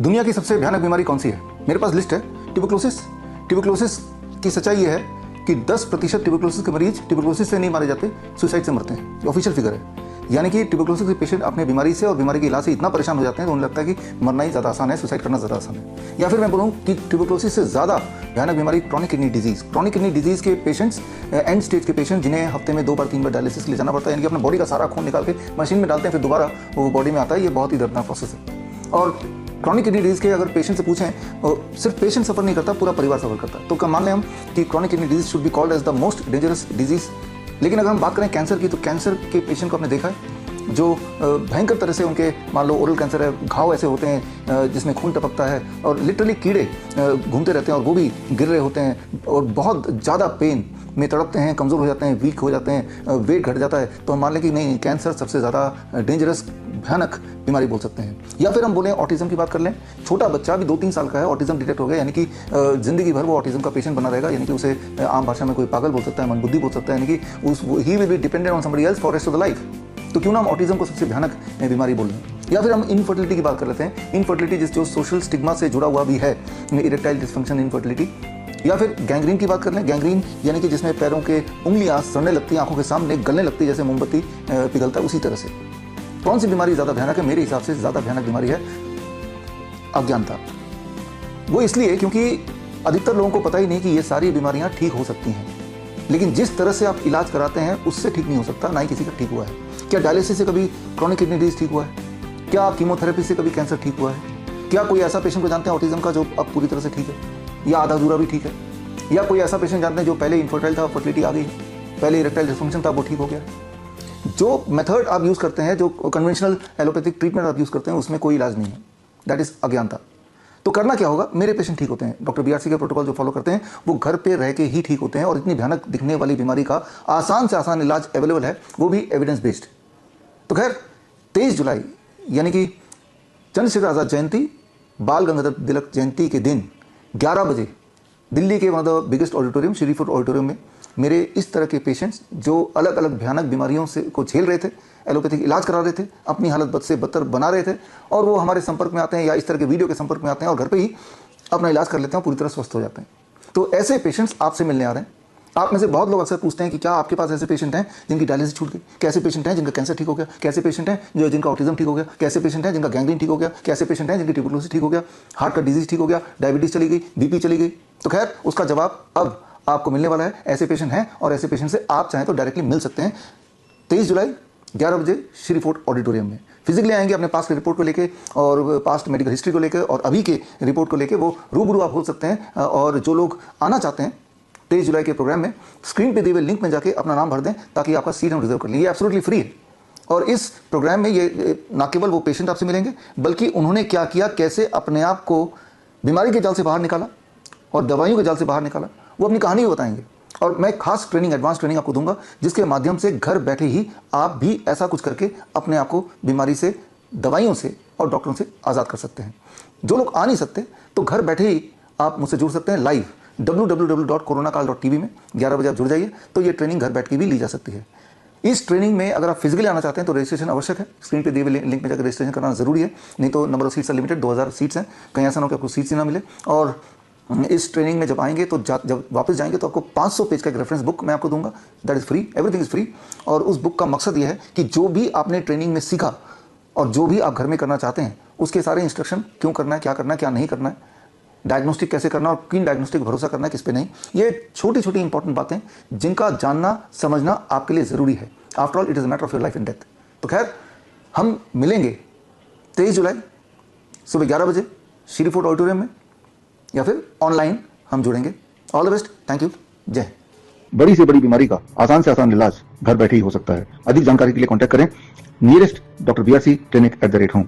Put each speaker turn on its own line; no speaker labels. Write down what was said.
दुनिया की सबसे भयानक बीमारी कौन सी है? मेरे पास लिस्ट है। ट्यूबरक्लोसिस। ट्यूबरक्लोसिस की सच्चाई ये है कि 10% ट्यूबरक्लोसिस के मरीज ट्यूबरक्लोसिस से नहीं मारे जाते, सुसाइड से मरते हैं। ये ऑफिशियल फिगर है। यानी कि ट्यूबरक्लोसिस के पेशेंट अपने बीमारी से और बीमारी के इलाज से इतना परेशान हो जाते हैं तो उन्हें लगता है कि मरना ही ज़्यादा आसान है, सुसाइड करना ज़्यादा आसान है। या फिर मैं बोलूँ कि ट्यूबरक्लोसिस से ज़्यादा भयानक बीमारी chronic kidney disease. Chronic kidney disease के पेशेंट्स, एंड स्टेज के पेशेंट जिन्हें हफ्ते में 2 बार 3 बार डायलिसिस के लिए जाना पड़ता है, यानी कि अपने बॉडी का सारा खून निकाल के मशीन में डालते हैं, फिर दोबारा वो बॉडी में आता है। ये बहुत ही दर्दनाक प्रोसेस है। और क्रॉनिक किडनी डिजीज़ के अगर पेशेंट से पूछें, सिर्फ पेशेंट सफ़र नहीं करता, पूरा परिवार सफ़र करता है। तो क्या मान लें हम कि chronic kidney disease should be called as the most dangerous disease. लेकिन अगर हम बात करें कैंसर की, तो कैंसर के पेशेंट को आपने देखा है जो भयंकर तरह से उनके, मान लो ओरल कैंसर है, घाव ऐसे होते हैं जिसमें खून टपकता है और लिटरली कीड़े घूमते रहते हैं और वो भी गिर रहे होते हैं और बहुत ज़्यादा पेन में तड़पते हैं, कमज़ोर हो जाते हैं, वीक हो जाते हैं, वेट घट जाता है। तो हम मान लें कि नहीं, कैंसर सबसे ज़्यादा डेंजरस भयानक बीमारी बोल सकते हैं। या फिर हम बोलें ऑटिज़म की बात कर लें। छोटा बच्चा भी 2-3 साल का है, ऑटिज़म डिटेक्ट हो गया, यानी कि ज़िंदगी भर वो ऑटिज़म का पेशेंट बना रहेगा। यानी कि उसे आम भाषा में कोई पागल बोल सकता है, मंदबुद्धि बोल सकता है, यानी कि he will be dependent on somebody else for rest of the life. तो क्यों ना हम ऑटिज़म को सबसे भयानक बीमारी बोल रहे हैं। या फिर हम इनफर्टिलिटी की बात कर लेते हैं। इनफर्टिलिटी जो सोशल स्टिग्मा से जुड़ा हुआ भी है, इरेक्टाइल डिसफंक्शन इनफर्टिलिटी। या फिर गैंग्रीन की बात कर लें। गैंग्रीन यानी कि जिसमें पैरों के उंगलियां सड़ने लगती हैं, आंखों के सामने गलने लगती है, जैसे मोमबत्ती पिघलता है, उसी तरह से। कौन सी बीमारी ज़्यादा भयानक है? मेरे हिसाब से ज़्यादा भयानक बीमारी है अज्ञानता। वो इसलिए क्योंकि अधिकतर लोगों को पता ही नहीं कि ये सारी बीमारियां ठीक हो सकती हैं, लेकिन जिस तरह से आप इलाज कराते हैं उससे ठीक नहीं हो सकता, ना ही किसी का ठीक हुआ है। क्या डायलिसिस से कभी क्रॉनिक किडनी डिजीज ठीक हुआ है? क्या कीमोथेरेपी से कभी कैंसर ठीक हुआ है? क्या कोई ऐसा पेशेंट को जानते हैं ऑटिज्म का जो अब पूरी तरह से ठीक है, या आधा अधूरा भी ठीक है? या कोई ऐसा पेशेंट जानते हैं जो पहले इनफर्टाइल था, फर्टिलिटी आ गई, पहले इरेक्टाइल डिसफंक्शन था, वो ठीक हो गया? जो मेथड आप यूज़ करते हैं, जो कन्वेंशनल एलोपैथिक ट्रीटमेंट आप यूज़ करते हैं, उसमें कोई इलाज नहीं है। दैट इज़ अज्ञानता। तो करना क्या होगा? मेरे पेशेंट ठीक होते हैं, डॉक्टर BRC के प्रोटोकॉल जो फॉलो करते हैं वो घर पे रह के ही ठीक होते हैं। और इतनी भयानक दिखने वाली बीमारी का आसान से आसान इलाज अवेलेबल है, वो भी एविडेंस बेस्ड। तो खैर 23 जुलाई यानी कि चंद्रशेखर आज़ाद जयंती, बाल गंगाधर तिलक जयंती के दिन 11 बजे दिल्ली के one of the biggest auditorium, Shri food auditorium में मेरे इस तरह के पेशेंट्स जो अलग अलग भयानक बीमारियों से को झेल रहे थे, एलोपैथिक इलाज करा रहे थे, अपनी हालत बद से बदतर बना रहे थे, और वो हमारे संपर्क में आते हैं या इस तरह के वीडियो के संपर्क में आते हैं और घर पे ही अपना इलाज कर लेते हैं, पूरी तरह स्वस्थ हो जाते हैं। तो ऐसे पेशेंट्स आपसे मिलने आ रहे हैं। आप में से बहुत लोग अक्सर पूछते हैं कि क्या आपके पास ऐसे पेशेंट हैं जिनकी डायलिसिस छूट गई? कैसे पेशेंट हैं जिनका कैंसर ठीक हो गया? कैसे पेशेंट हैं जिनका ऑटिज्म ठीक हो गया? कैसे पेशेंट हैं जिनका गैंग्रीन ठीक हो गया? कैसे पेशेंट हैं जिनकी ट्यूबरक्लोसिस ठीक हो गया? हार्ट का डिजीज ठीक हो गया? डायबिटीज चली गई? बीपी चली गई? तो खैर उसका जवाब अब आपको मिलने वाला है। ऐसे पेशेंट हैं और ऐसे पेशेंट से आप चाहें तो डायरेक्टली मिल सकते हैं। 23 जुलाई 11 बजे श्री फोर्ट ऑडिटोरियम में फिजिकली आएंगे अपने पास्ट रिपोर्ट को लेके और पास्ट मेडिकल हिस्ट्री को लेकर और अभी के रिपोर्ट को लेके वो रूबरू आप हो सकते हैं। और जो लोग आना चाहते हैं 23 जुलाई के प्रोग्राम में, स्क्रीन पे दिए हुए लिंक में जाके अपना नाम भर दें ताकि आपका सीट हम रिजर्व कर लें। ये एब्सोल्युटली फ्री है। और इस प्रोग्राम में ये ना केवल वो पेशेंट आपसे मिलेंगे, बल्कि उन्होंने क्या किया, कैसे अपने आप को बीमारी के जाल से बाहर निकाला और दवाइयों के जाल से बाहर निकाला, वो अपनी कहानी भी बताएंगे। और मैं खास ट्रेनिंग, एडवांस ट्रेनिंग आपको दूंगा, जिसके माध्यम से घर बैठे ही आप भी ऐसा कुछ करके अपने आप को बीमारी से, दवाइयों से और डॉक्टरों से आज़ाद कर सकते हैं। जो लोग आ नहीं सकते तो घर बैठे ही आप मुझसे जुड़ सकते हैं लाइव www.coronakaal.tv में 11 बजे आप जुड़ जाइए। तो ये ट्रेनिंग घर बैठ के भी ली जा सकती है। इस ट्रेनिंग में अगर आप फिजिकली आना चाहते हैं तो रजिस्ट्रेशन आवश्यक है। स्क्रीन पे दिए हुए लिंक में जाकर रजिस्ट्रेशन करना जरूरी है, नहीं तो number of seats limited, 2000 seats हैं। कहीं ऐसा ना हो कि आपको सीट्स ही ना मिले। और इस ट्रेनिंग में जब आएंगे तो जब वापस जाएंगे तो आपको 500 पेज का एक रेफरेंस बुक मैं आपको दूंगा। That is free, everything is free. और उस बुक का मकसद ये है कि जो भी आपने ट्रेनिंग में सीखा और जो भी आप घर में करना चाहते हैं उसके सारे इंस्ट्रक्शन, क्यों करना है, क्या नहीं करना है, डायग्नोस्टिक कैसे करना और किन डायग्नोस्टिक भरोसा करना है, किस पे नहीं, ये छोटी छोटी इंपॉर्टेंट बातें जिनका जानना समझना आपके लिए ज़रूरी है। After all it is a matter of your life and death. तो खैर हम मिलेंगे 23 जुलाई सुबह 11 बजे श्री फूड ऑडिटोरियम में, या फिर ऑनलाइन हम जुड़ेंगे। All the best, thank you, जय। बड़ी से बड़ी बीमारी का आसान से आसान इलाज घर बैठे ही हो सकता है। अधिक जानकारी के लिए कॉन्टैक्ट करें nearest doctor BRC clinic @home।